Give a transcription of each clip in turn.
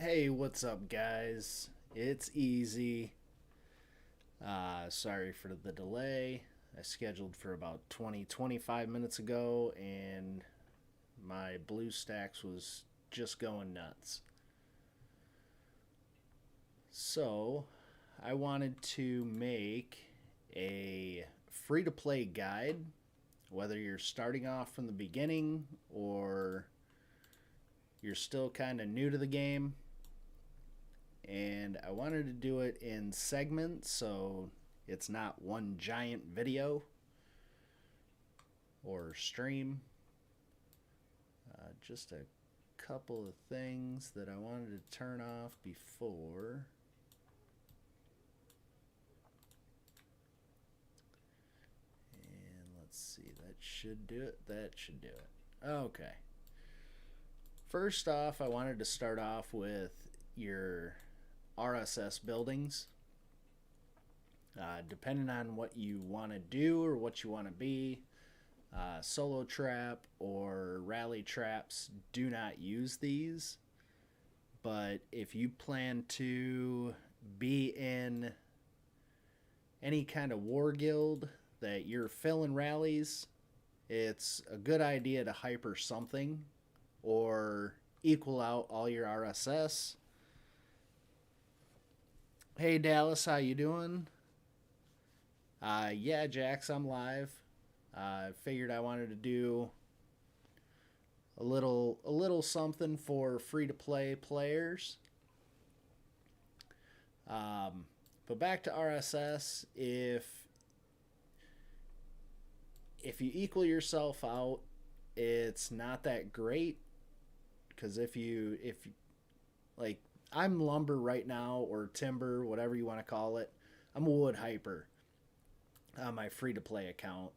Hey, what's up, guys? It's easy. Sorry for the delay. I scheduled for about 25 minutes ago, and my BlueStacks was just going nuts. So, I wanted to make a free to play guide, whether you're starting off from the beginning or you're still kind of new to the game. And I wanted to do it in segments so it's not one giant video or stream. Just a couple of things that I wanted to turn off before. And let's see, that should do it. That should do it. Okay. First off, I wanted to start off with your RSS buildings. Depending on what you want to do or what you want to be, solo trap or rally traps, do not use these. But if you plan to be in any kind of war guild that you're filling rallies, it's a good idea to hyper something or equal out all your RSS. Hey Dallas, how you doing? Yeah, Jax, I'm live. Figured I wanted to do a little something for free to play players. But back to RSS, if you equal yourself out, it's not that great, because if you like, I'm lumber right now, or timber, whatever you want to call it. I'm a wood hyper on my free to play account.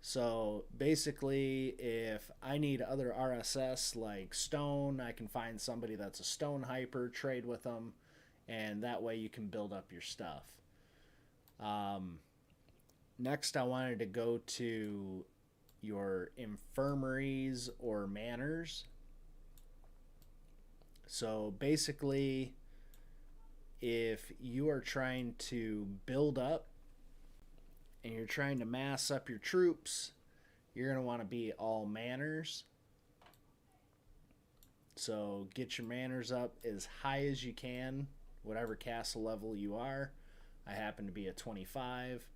So basically, if I need other RSS like stone, I can find somebody that's a stone hyper, trade with them, and that way you can build up your stuff. Next, I wanted to go to your infirmaries or manors. So basically, if you are trying to build up and you're trying to mass up your troops, you're going to want to be all manors. So get your manors up as high as you can, whatever castle level you are. I happen to be at 25.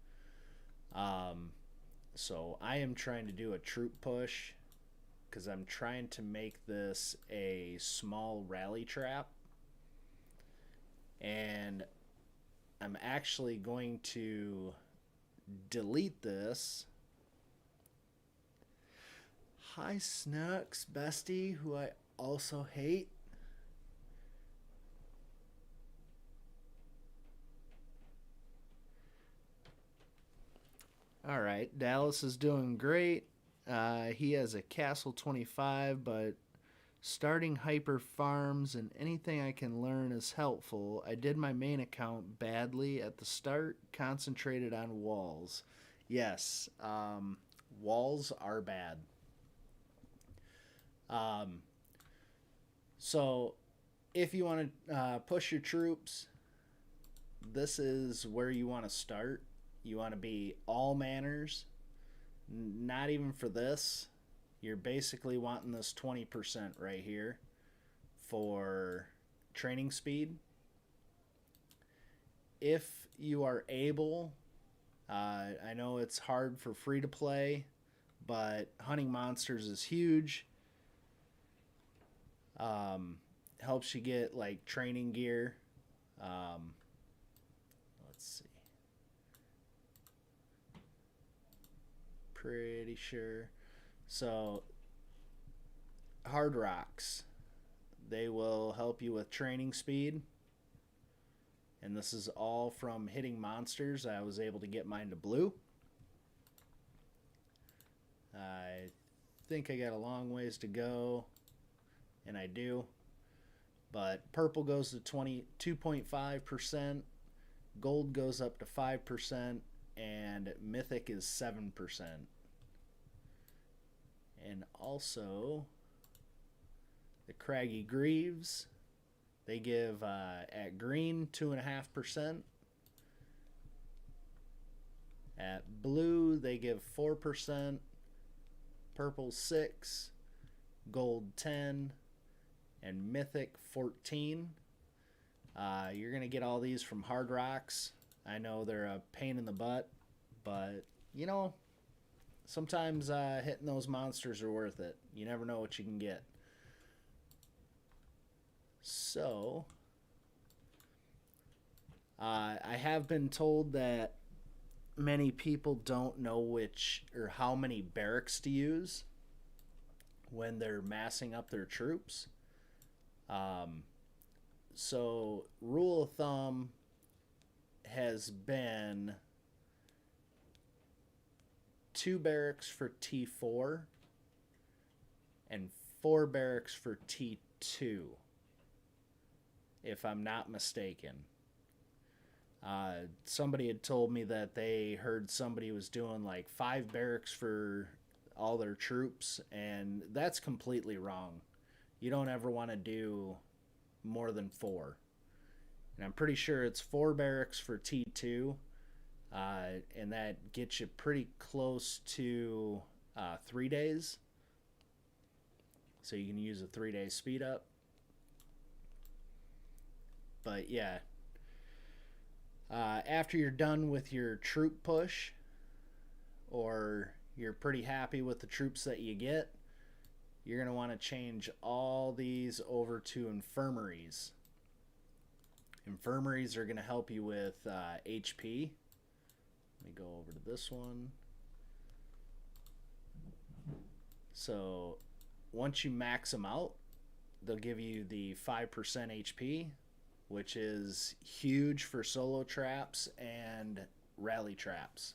So I am trying to do a troop push because I'm trying to make this a small rally trap. And I'm actually going to delete this. Hi Snooks, bestie, who I also hate. Alright, Dallas is doing great. He has a Castle 25, but starting hyper farms and anything I can learn is helpful. I did my main account badly at the start, concentrated on walls. Yes, walls are bad. So if you want to push your troops, this is where you want to start. You want to be all manors. Not even for this. You're basically wanting this 20% right here for training speed. If you are able, I know it's hard for free to play, but hunting monsters is huge. Helps you get like training gear. Let's see. Pretty sure. So, hard rocks. They will help you with training speed. And this is all from hitting monsters. I was able to get mine to blue. I think I got a long ways to go. And I do. But purple goes to 2.5%. Gold goes up to 5%. And mythic is 7%. And also the Craggy Greaves, They give at green 2.5%. At blue, they give 4%. Purple 6, gold 10, and mythic 14. You're gonna get all these from Hard Rocks. I know they're a pain in the butt, but you know, sometimes hitting those monsters are worth it. You never know what you can get. So I have been told that many people don't know which or how many barracks to use when they're massing up their troops. So rule of thumb has been 2 barracks for T4 and 4 barracks for T2, if I'm not mistaken. Somebody had told me that they heard somebody was doing like 5 barracks for all their troops, and that's completely wrong. You don't ever want to do more than 4. And I'm pretty sure it's 4 barracks for T2, and that gets you pretty close to 3 days. So you can use a 3-day speed up. But yeah, after you're done with your troop push, or you're pretty happy with the troops that you get, you're going to want to change all these over to Infirmaries. Infirmaries are going to help you with HP. Let me go over to this one. So once you max them out, they'll give you the 5% HP, which is huge for solo traps and rally traps.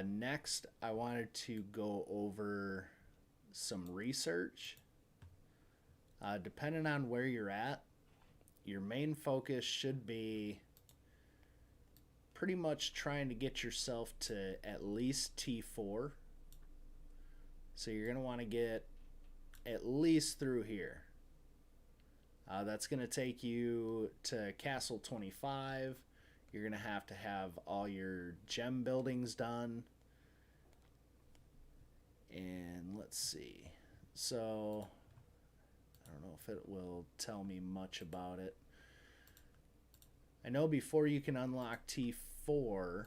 Next, I wanted to go over some research. Depending on where you're at, your main focus should be pretty much trying to get yourself to at least T4. So you're going to want to get at least through here. That's going to take you to Castle 25. You're going to have all your gem buildings done. And let's see. So I don't know if it will tell me much about it. I know before you can unlock T4,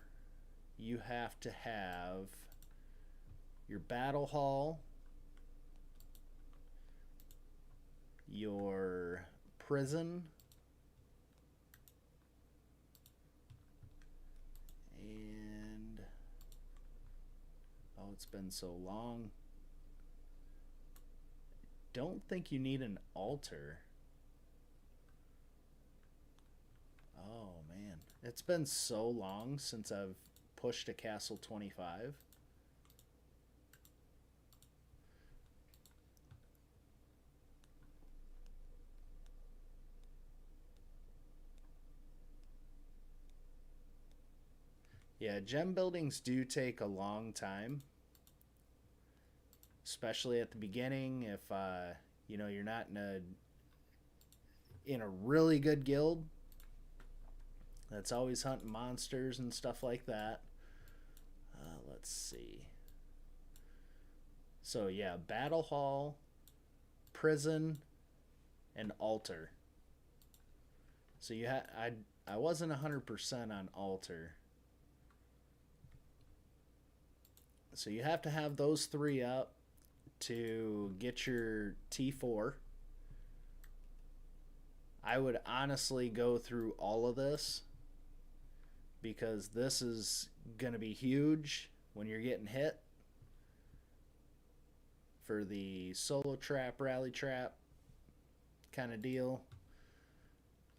you have to have your battle hall, your prison, and oh, it's been so long. Don't think you need an altar. Oh man, it's been so long since I've pushed a Castle 25. Yeah, gem buildings do take a long time, especially at the beginning. If you know, you're not in a really good guild that's always hunting monsters and stuff like that. Let's see. So yeah, battle hall, prison, and altar. So you I wasn't 100% on altar. So you have to have those 3 up to get your T4. I would honestly go through all of this because this is going to be huge when you're getting hit for the solo trap, rally trap kind of deal.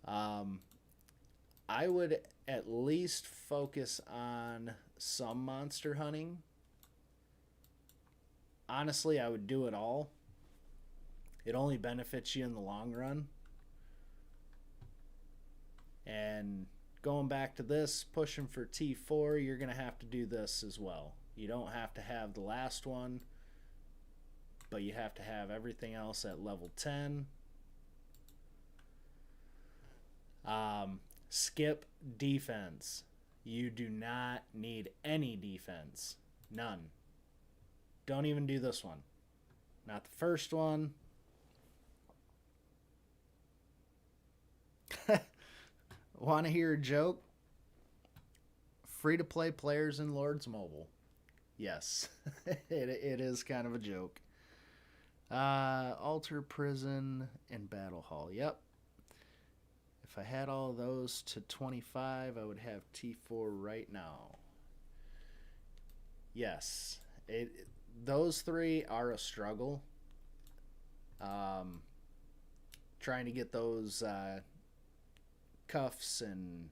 I would at least focus on some monster hunting. Honestly, I would do it all. It only benefits you in the long run. And going back to this, pushing for T4, you're going to have to do this as well. You don't have to have the last one. but you have to have everything else at level 10. Skip defense. You do not need any defense. None. Don't even do this one. Not the first one. Want to hear a joke? Free-to-play players in Lords Mobile. Yes, it is kind of a joke. Altar Prison and Battle Hall. Yep. If I had all of those to 25, I would have T4 right now. Yes. Those three are a struggle. Trying to get those cuffs and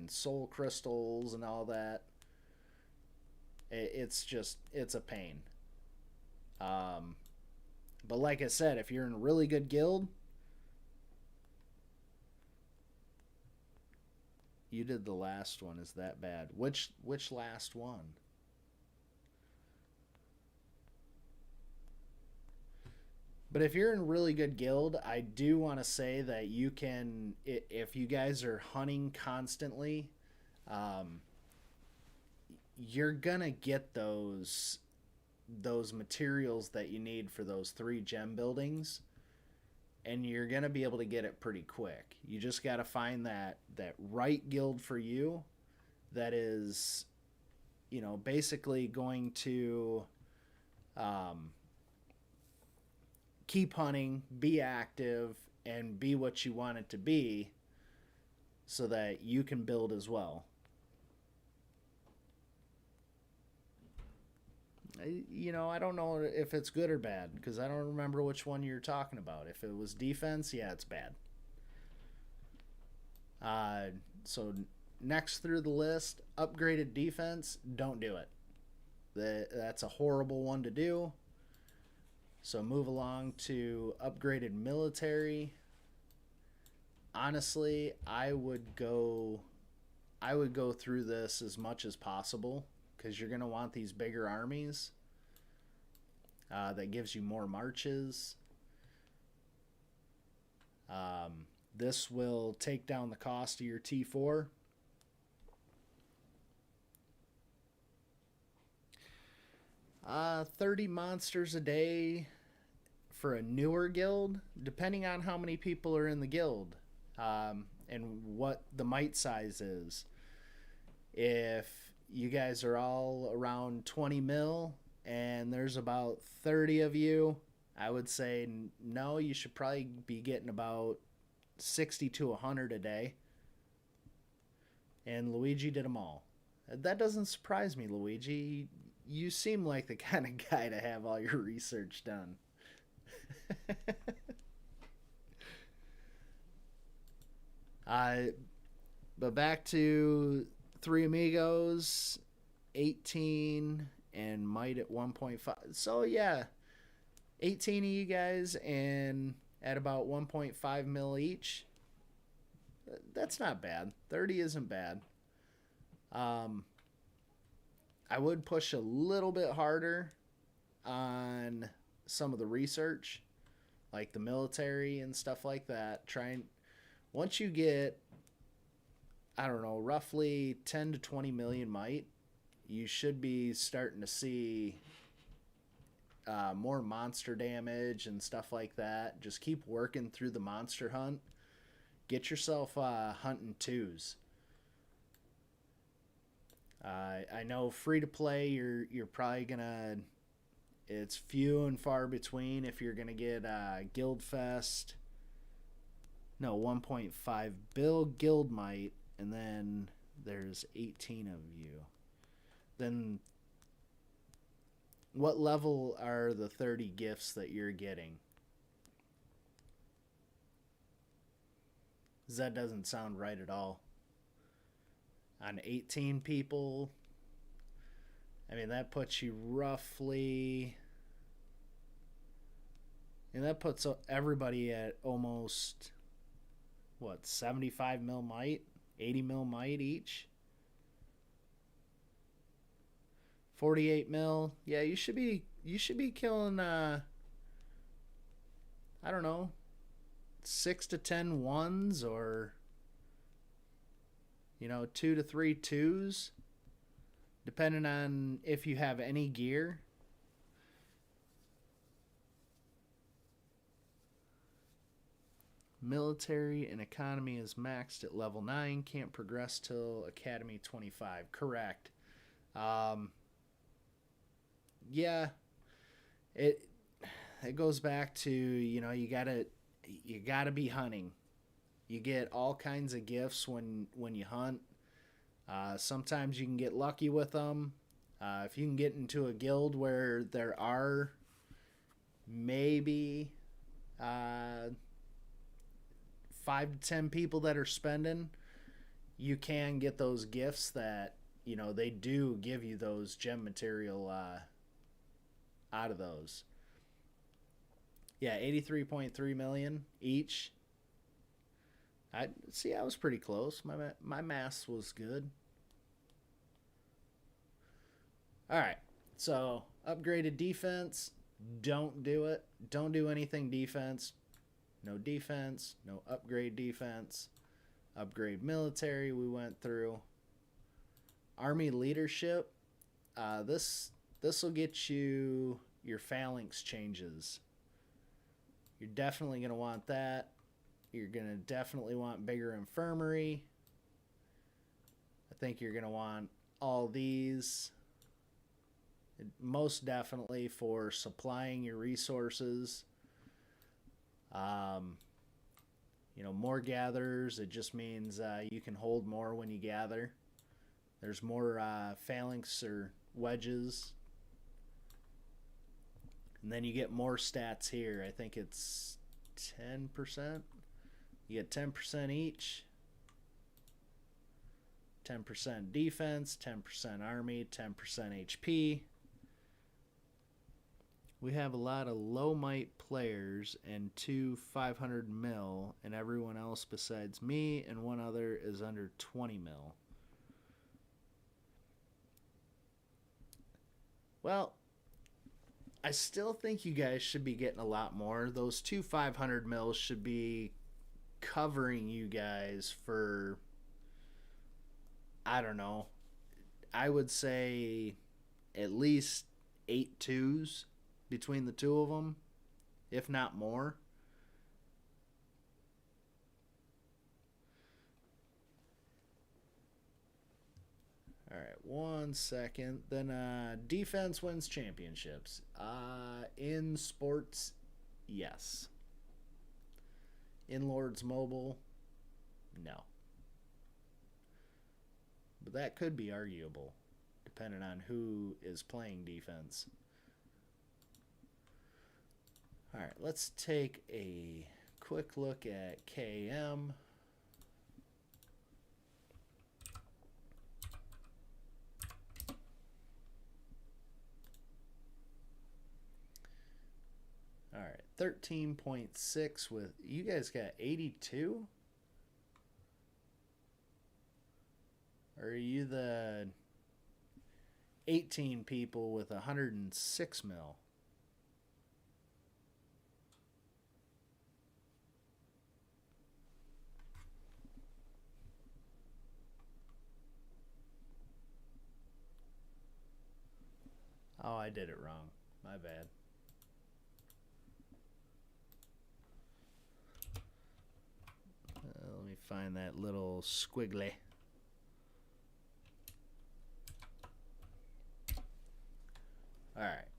soul crystals and all that. It's a pain. But like I said, if you're in a really good guild, you did the last one. Is that bad? Which last one? But if you're in a really good guild, I do want to say that you can, if you guys are hunting constantly, you're gonna get those materials that you need for those 3 gem buildings, and you're gonna be able to get it pretty quick. You just got to find that right guild for you that is, basically going to keep hunting, be active, and be what you want it to be, so that you can build as well. I don't know if it's good or bad, because I don't remember which one you're talking about. If it was defense, yeah, it's bad. So next through the list, upgraded defense, don't do it. That's a horrible one to do. So move along to upgraded military. Honestly, I would go through this as much as possible, because you're going to want these bigger armies. That gives you more marches. This will take down the cost of your T4. Uh, 30 monsters a day for a newer guild, depending on how many people are in the guild, and what the might size is. If you guys are all around 20 mil and there's about 30 of you, I would say no, you should probably be getting about 60 to 100 a day. And Luigi did them all. That doesn't surprise me, Luigi. You seem like the kind of guy to have all your research done. But back to Three Amigos, 18 and might at 1.5. So yeah, 18 of you guys and at about 1.5 mil each. That's not bad. 30 isn't bad. I would push a little bit harder on some of the research, like the military and stuff like that. Once you get, I don't know, roughly 10 to 20 million might, you should be starting to see more monster damage and stuff like that. Just keep working through the monster hunt. Get yourself hunting 2s. I know free to play, you're probably gonna, it's few and far between if you're gonna get Guild Fest. No, 1.5 bill guild might, and then there's 18 of you. Then what level are the 30 gifts that you're getting? That doesn't sound right at all. On 18 people, I mean, that puts you roughly, and that puts everybody at almost, what, 75 mil might, 80 mil might each. 48 mil. Yeah, you should be killing I don't know, 6 to 10 1s, or 2 to 3 2s, depending on if you have any gear. Military and economy is maxed at level 9. Can't progress till academy 25. Correct. Yeah, it goes back to, you gotta be hunting. You get all kinds of gifts when you hunt. Sometimes you can get lucky with them. If you can get into a guild where there are maybe 5 to 10 people that are spending, you can get those gifts that, they do give you those gem material out of those. Yeah, 83.3 million each. I was pretty close. My math was good. All right. So, upgraded defense, don't do it. Don't do anything defense. No defense, no upgrade defense. Upgrade military we went through. Army leadership. This will get you your phalanx changes. You're definitely going to want that. You're going to definitely want bigger infirmary. I think you're going to want all these. Most definitely for supplying your resources. More gatherers. It just means you can hold more when you gather. There's more phalanx or wedges. And then you get more stats here. I think it's 10%. You get 10% each. 10% defense, 10% army, 10% HP. We have a lot of low might players and 2 500 mil, and everyone else besides me and one other is under 20 mil. Well, I still think you guys should be getting a lot more. Those 2 500 mils should be covering you guys for, I don't know, I would say at least 8 2s between the two of them, if not more. All right, 1 second. Then defense wins championships. In sports, yes. In Lords Mobile, no. But that could be arguable, depending on who is playing defense. All right, let's take a quick look at KM. All right, 13.6 with, you guys got 82? Or are you the 18 people with 106 mil? Oh, I did it wrong. My bad. Let me find that little squiggly. All right.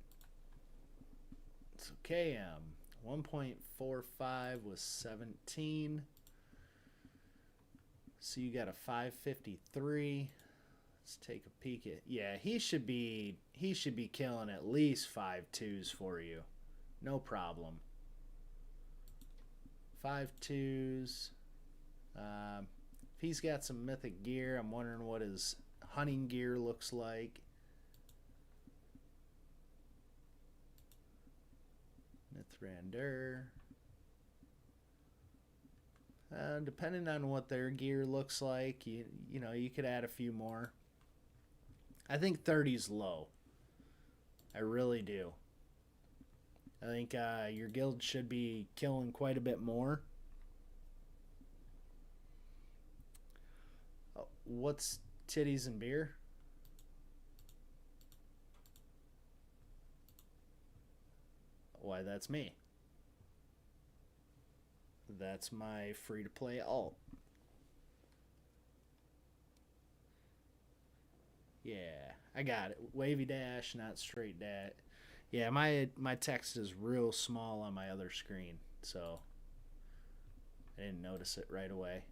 So KM 1.45 was 17. So you got a 553. Let's take a peek at, yeah, he should be killing at least 5 2s for you. No problem. 5 2s. If he's got some mythic gear, I'm wondering what his hunting gear looks like. Mithrander. Depending on what their gear looks like, you could add a few more. I think 30's low. I really do. I think your guild should be killing quite a bit more. Oh, what's titties and beer? Why, that's me. That's my free-to-play alt. Yeah, I got it. Wavy dash, not straight dash. Yeah, my text is real small on my other screen, so I didn't notice it right away.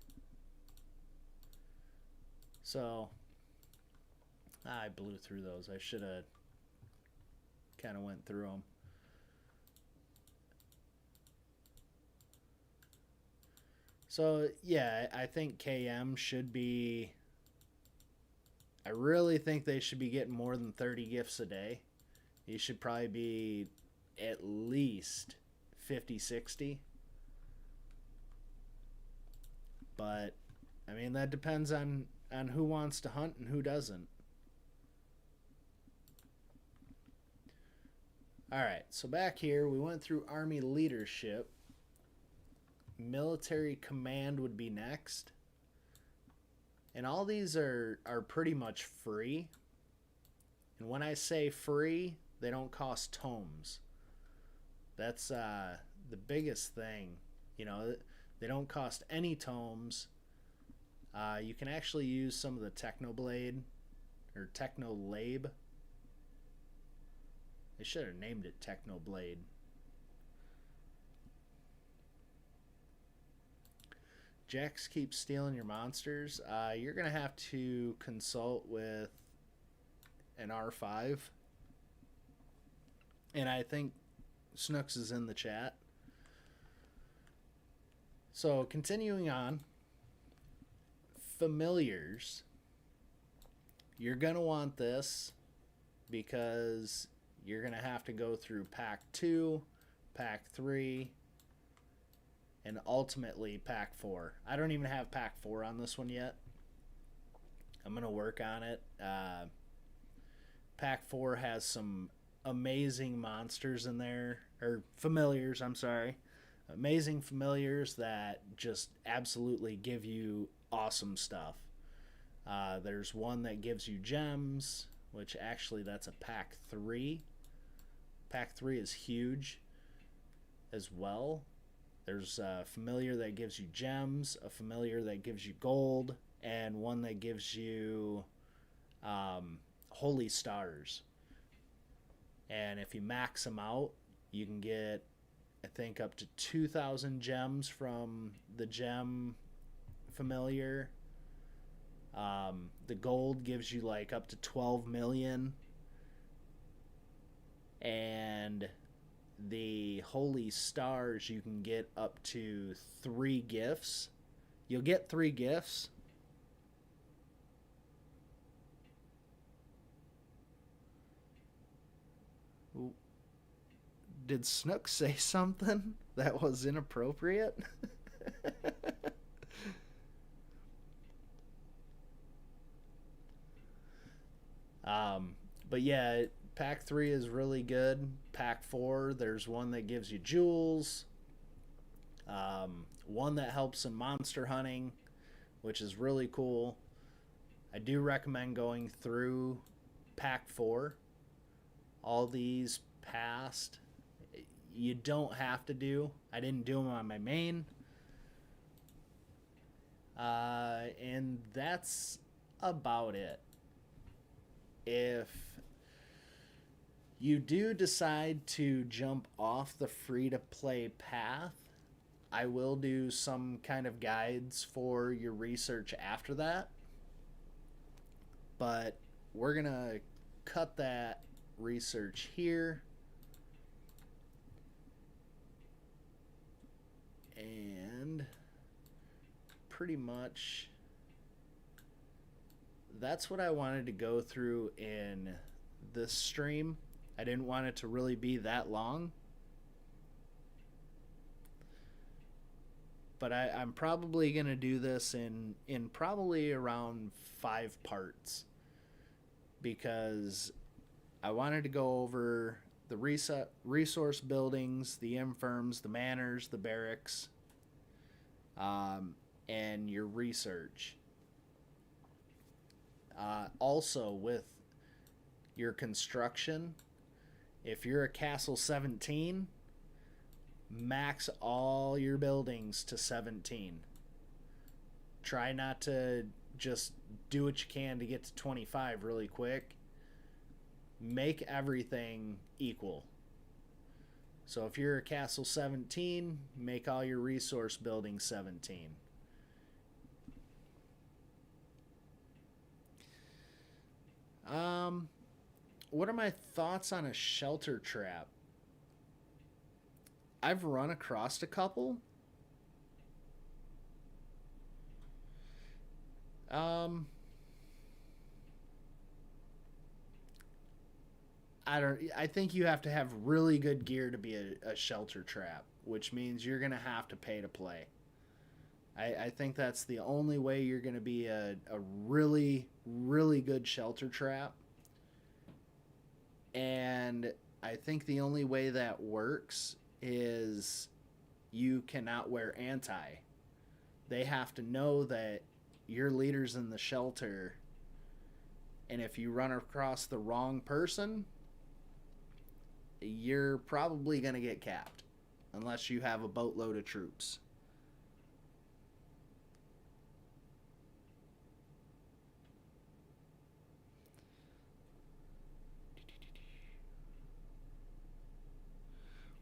So I blew through those. I should have kind of went through them. So yeah, I think KM should be. I really think they should be getting more than 30 gifts a day. You should probably be at least 50, 60. But I mean, that depends on who wants to hunt and who doesn't. All right, so back here we went through army leadership. Military command would be next. And all these are pretty much free. And when I say free, they don't cost tomes. That's the biggest thing. You know, they don't cost any tomes. You can actually use some of the Technoblade or Technolabe. They should have named it Technoblade. Jax keeps stealing your monsters. You're going to have to consult with an R5. And I think Snooks is in the chat. So, continuing on. Familiars. You're going to want this because you're going to have to go through Pack 2, Pack 3, and ultimately Pack 4. I don't even have Pack 4 on this one yet. I'm going to work on it. Pack 4 has some amazing monsters in there. Or familiars, I'm sorry. Amazing familiars that just absolutely give you awesome stuff. There's one that gives you gems, which actually that's a Pack 3. Pack 3 is huge as well. There's a familiar that gives you gems, a familiar that gives you gold, and one that gives you holy stars. And if you max them out, you can get, I think, up to 2,000 gems from the gem familiar. The gold gives you like up to 12 million. And the holy stars, you can get up to 3 gifts. You'll get 3 gifts. Did Snook say something that was inappropriate? But yeah, Pack 3 is really good. Pack 4, there's one that gives you jewels. One that helps in monster hunting, which is really cool. I do recommend going through Pack 4. All these past, you don't have to do. I didn't do them on my main. And that's about it. If you do decide to jump off the free-to-play path, I will do some kind of guides for your research after that. But we're going to cut that research here. And pretty much that's what I wanted to go through in this stream. I didn't want it to really be that long. But I'm probably going to do this in probably around 5 parts. Because I wanted to go over the resource buildings, the infirms, the manors, the barracks, and your research. Also, with your construction, if you're a Castle 17, max all your buildings to 17. Try not to just do what you can to get to 25 really quick. Make everything equal. So if you're a Castle 17, make all your resource buildings 17. What are my thoughts on a shelter trap? I've run across a couple. I think you have to have really good gear to be a shelter trap, which means you're gonna have to pay to play. I think that's the only way you're gonna be a really, really good shelter trap. And I think the only way that works is you cannot wear anti. They have to know that you're leaders in the shelter, and if you run across the wrong person, you're probably going to get capped unless you have a boatload of troops.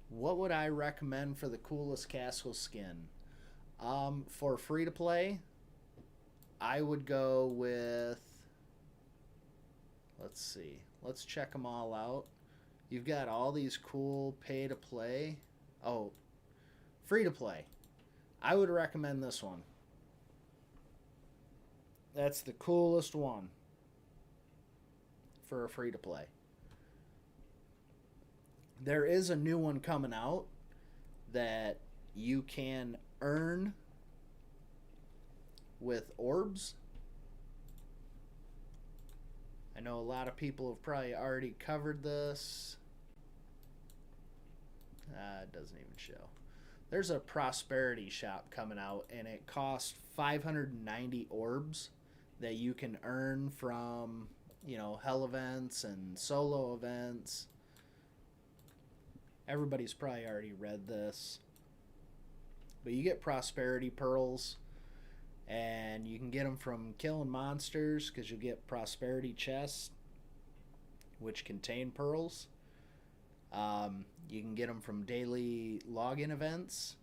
What would I recommend for the coolest castle skin? For free to play, I would go with, let's see, let's check them all out. You've got all these cool pay to play. Oh, free to play. I would recommend this one. That's the coolest one for a free to play. There is a new one coming out that you can earn with orbs. I know a lot of people have probably already covered this. It doesn't even show. There's a prosperity shop coming out, and it costs 590 orbs that you can earn from, hell events and solo events. Everybody's probably already read this. But you get prosperity pearls, and you can get them from killing monsters because you'll get prosperity chests, which contain pearls. You can get them from daily login events.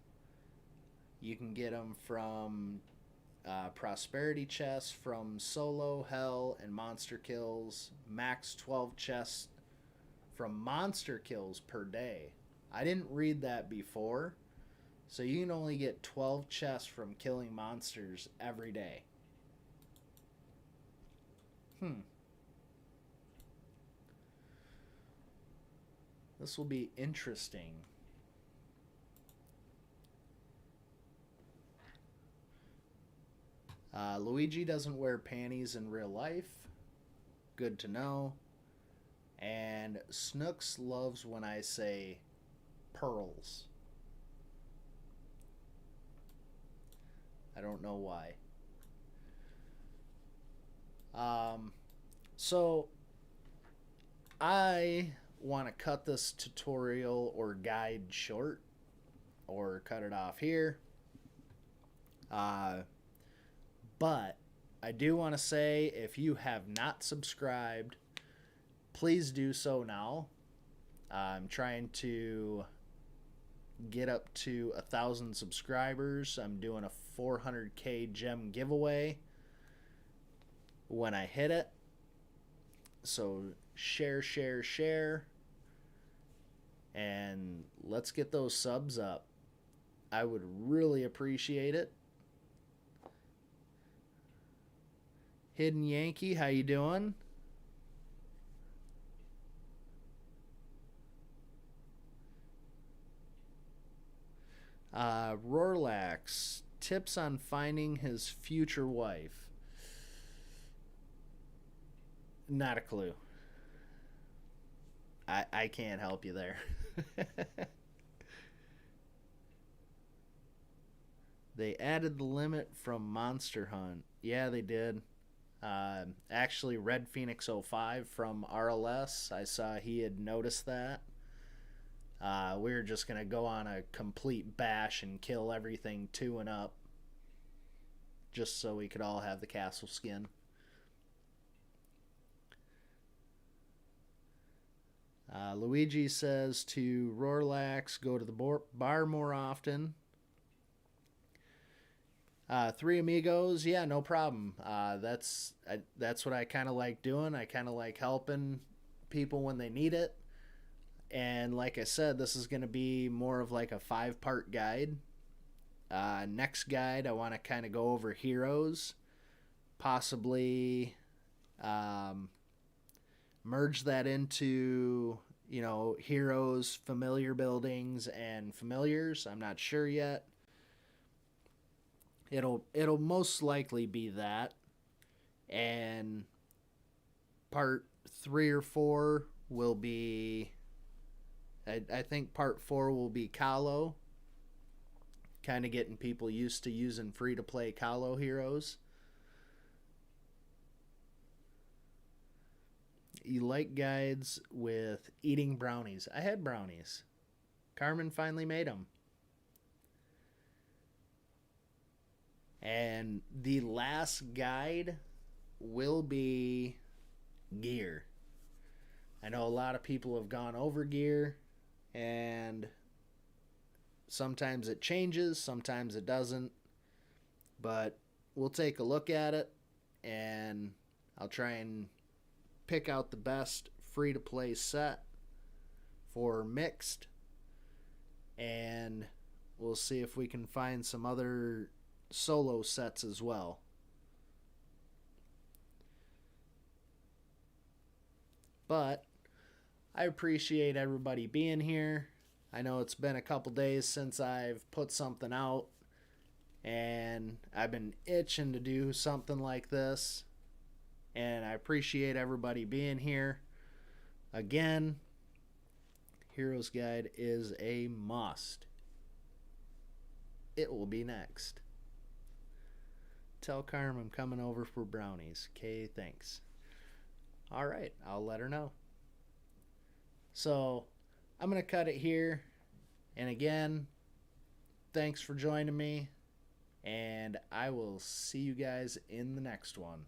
You can get them from prosperity chests from solo, hell, and monster kills. Max 12 chests from monster kills per day. I didn't read that before. So you can only get 12 chests from killing monsters every day. This will be interesting. Luigi doesn't wear panties in real life. Good to know. And Snooks loves when I say pearls. I don't know why. So I want to cut this tutorial or guide short, or cut it off here. But I do want to say, if you have not subscribed, please do so now. I'm trying to get up to 1,000 subscribers. I'm doing a 400k gem giveaway when I hit it. So share, and let's get those subs up. I would really appreciate it. Hidden Yankee, how you doing? Rorlax, tips on finding his future wife. Not a clue. I can't help you there. They added the limit from Monster Hunt. Yeah, they did. Actually, Red Phoenix 05 from RLS, I saw he had noticed that. We were just going to go on a complete bash and kill everything 2 and up just so we could all have the castle skin. Luigi says to Rorlax, go to the bar more often. 3 Amigos, yeah, no problem. That's what I kind of like doing. I kind of like helping people when they need it. And like I said, this is going to be more of like a 5-part guide. Next guide, I want to kind of go over heroes. Possibly merge that into, heroes, familiar buildings, and familiars. I'm not sure yet. It'll most likely be that. And part 3 or 4 will be, I think part 4 will be Kahlo. Kind of getting people used to using free-to-play Kahlo heroes. You like guides with eating brownies. I had brownies. Carmen finally made them. And the last guide will be gear. I know a lot of people have gone over gear, and sometimes it changes, sometimes it doesn't. But we'll take a look at it, and I'll try and pick out the best free-to-play set for mixed, and we'll see if we can find some other solo sets as well. But I appreciate everybody being here. I know it's been a couple days since I've put something out, and I've been itching to do something like this, and I appreciate everybody being here. Again, Heroes Guide is a must. It will be next. Tell Carm I'm coming over for brownies. Okay, thanks. Alright, I'll let her know. So, I'm going to cut it here. And again, thanks for joining me. And I will see you guys in the next one.